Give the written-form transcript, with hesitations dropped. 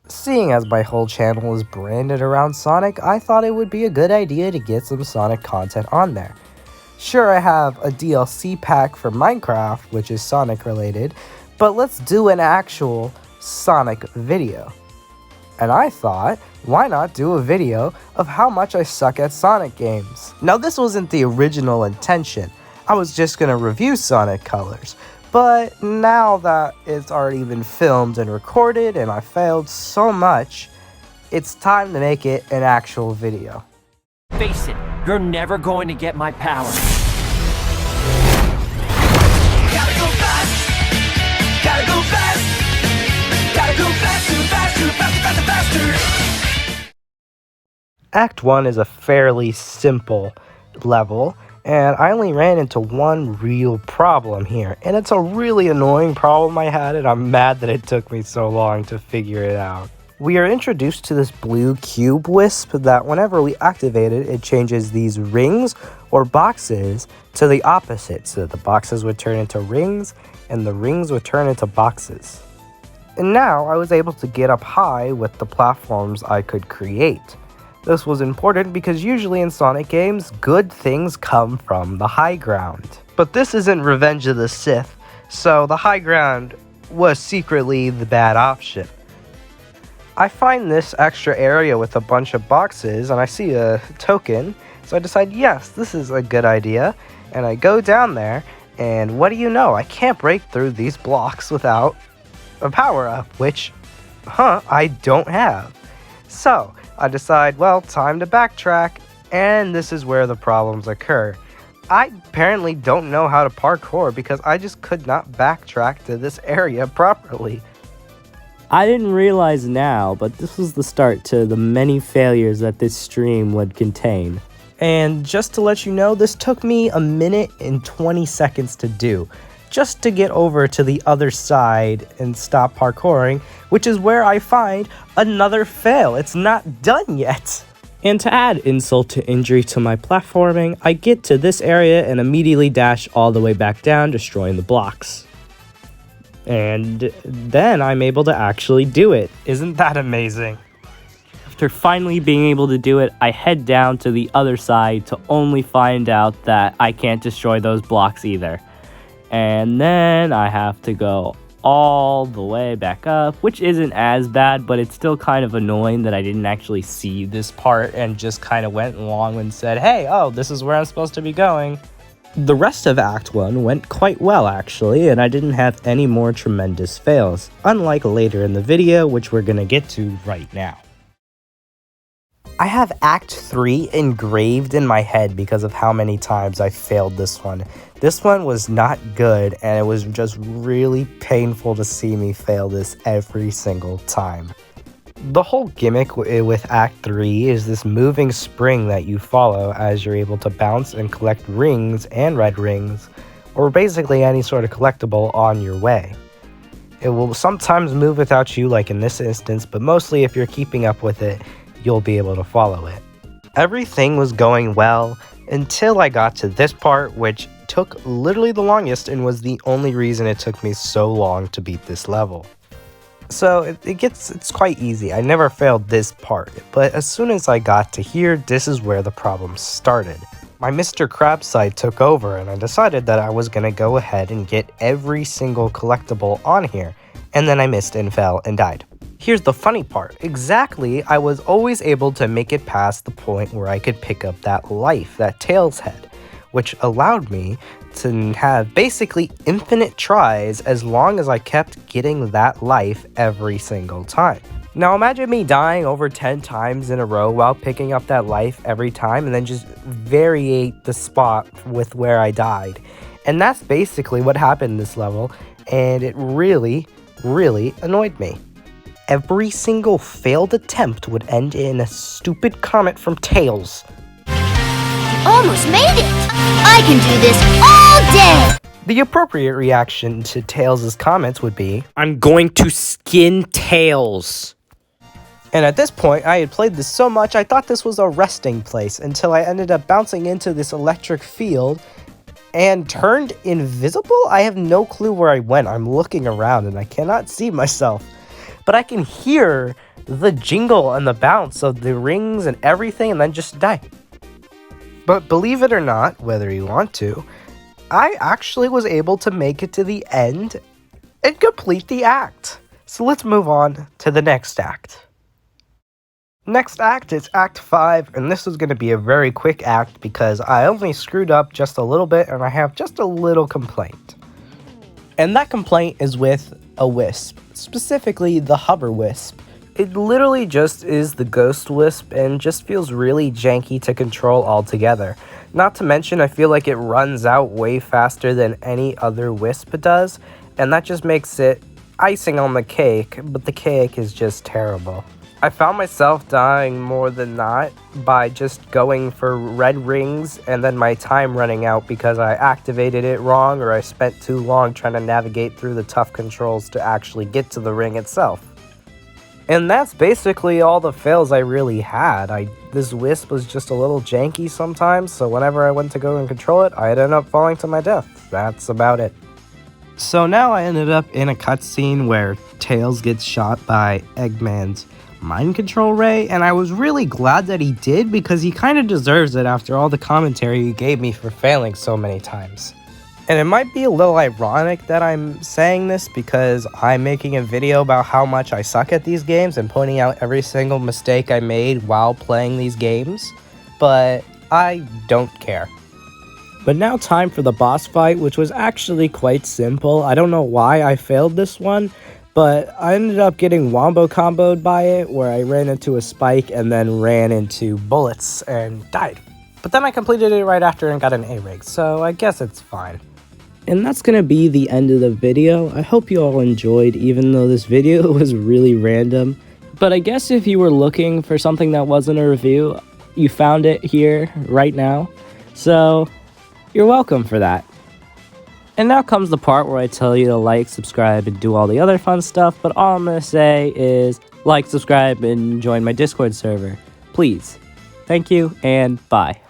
Seeing as my whole channel is branded around Sonic, I thought it would be a good idea to get some Sonic content on there. Sure, I have a DLC pack for Minecraft, which is Sonic related, but let's do an actual Sonic video. And I thought, why not do a video of how much I suck at Sonic games? Now, this wasn't the original intention. I was just gonna review Sonic Colors. But now that it's already been filmed and recorded and I failed so much, it's time to make it an actual video. Face it, you're never going to get my power. Gotta go fast! Gotta go fast! Gotta go faster, faster, faster, faster, faster! Act 1 is a fairly simple level, and I only ran into one real problem here, and it's a really annoying problem I had, and I'm mad that it took me so long to figure it out. We are introduced to this blue cube wisp that whenever we activate it, it changes these rings or boxes to the opposite, so that the boxes would turn into rings and the rings would turn into boxes. And now I was able to get up high with the platforms I could create. This was important because usually in Sonic games, good things come from the high ground. But this isn't Revenge of the Sith, so the high ground was secretly the bad option. I find this extra area with a bunch of boxes and I see a token, so I decide, yes, this is a good idea. And I go down there, and what do you know? I can't break through these blocks without a power-up, which, I don't have. So I decide, well, time to backtrack, and this is where the problems occur. I apparently don't know how to parkour because I just could not backtrack to this area properly. I didn't realize now, but this was the start to the many failures that this stream would contain. And just to let you know, this took me 1 minute and 20 seconds to do, just to get over to the other side and stop parkouring, which is where I find another fail. It's not done yet. And to add insult to injury to my platforming, I get to this area and immediately dash all the way back down, destroying the blocks. And then I'm able to actually do it. Isn't that amazing? After finally being able to do it, I head down to the other side to only find out that I can't destroy those blocks either. And then I have to go all the way back up, which isn't as bad, but it's still kind of annoying that I didn't actually see this part and just kind of went along and said, hey, oh, this is where I'm supposed to be going. The rest of Act 1 went quite well actually, and I didn't have any more tremendous fails, unlike later in the video, which we're gonna get to right now. I have Act 3 engraved in my head because of how many times I failed this one. This one was not good, and it was just really painful to see me fail this every single time. The whole gimmick with Act 3 is this moving spring that you follow as you're able to bounce and collect rings and red rings, or basically any sort of collectible on your way. It will sometimes move without you, like in this instance, but mostly if you're keeping up with it, you'll be able to follow it. Everything was going well until I got to this part, which took literally the longest and was the only reason it took me so long to beat this level. So it's quite easy. I never failed this part, but as soon as I got to here, this is where the problem started. My Mr. Krabs side took over, and I decided that I was gonna go ahead and get every single collectible on here, and then I missed and fell and died. Here's the funny part. Exactly, I was always able to make it past the point where I could pick up that life, that Tails head, which allowed me to have basically infinite tries as long as I kept getting that life every single time. Now imagine me dying over 10 times in a row while picking up that life every time and then just variate the spot with where I died. And that's basically what happened in this level, and it really annoyed me. Every single failed attempt would end in a stupid comment from Tails. Almost made it! I can do this all day! The appropriate reaction to Tails' comments would be, I'm going to skin Tails. And at this point, I had played this so much I thought this was a resting place until I ended up bouncing into this electric field and turned invisible? I have no clue where I went. I'm looking around and I cannot see myself. but I can hear the jingle and the bounce of the rings and everything and then just die. But believe it or not, whether you want to, I actually was able to make it to the end and complete the act. So let's move on to the next act. Next act is Act 5, and this is going to be a very quick act because I only screwed up just a little bit and I have just a little complaint. And that complaint is with a wisp, specifically the hover wisp. It literally just is the ghost wisp and just feels really janky to control altogether. Not to mention, I feel like it runs out way faster than any other wisp does, and that just makes it icing on the cake, but the cake is just terrible. I found myself dying more than not by just going for red rings and then my time running out because I activated it wrong or I spent too long trying to navigate through the tough controls to actually get to the ring itself. And that's basically all the fails I really had. This wisp was just a little janky sometimes, so whenever I went to go and control it, I'd end up falling to my death. That's about it. So now I ended up in a cutscene where Tails gets shot by Eggman's mind control ray, and I was really glad that he did because he kind of deserves it after all the commentary he gave me for failing so many times. And it might be a little ironic that I'm saying this because I'm making a video about how much I suck at these games and pointing out every single mistake I made while playing these games, but I don't care. But now time for the boss fight, which was actually quite simple. I don't know why I failed this one, but I ended up getting wombo comboed by it, where I ran into a spike and then ran into bullets and died. But then I completed it right after and got an A-rig, so I guess it's fine. And that's going to be the end of the video. I hope you all enjoyed, even though this video was really random. But I guess if you were looking for something that wasn't a review, you found it here right now. So you're welcome for that. And now comes the part where I tell you to like, subscribe, and do all the other fun stuff, but all I'm going to say is like, subscribe, and join my Discord server. Please. Thank you, and bye.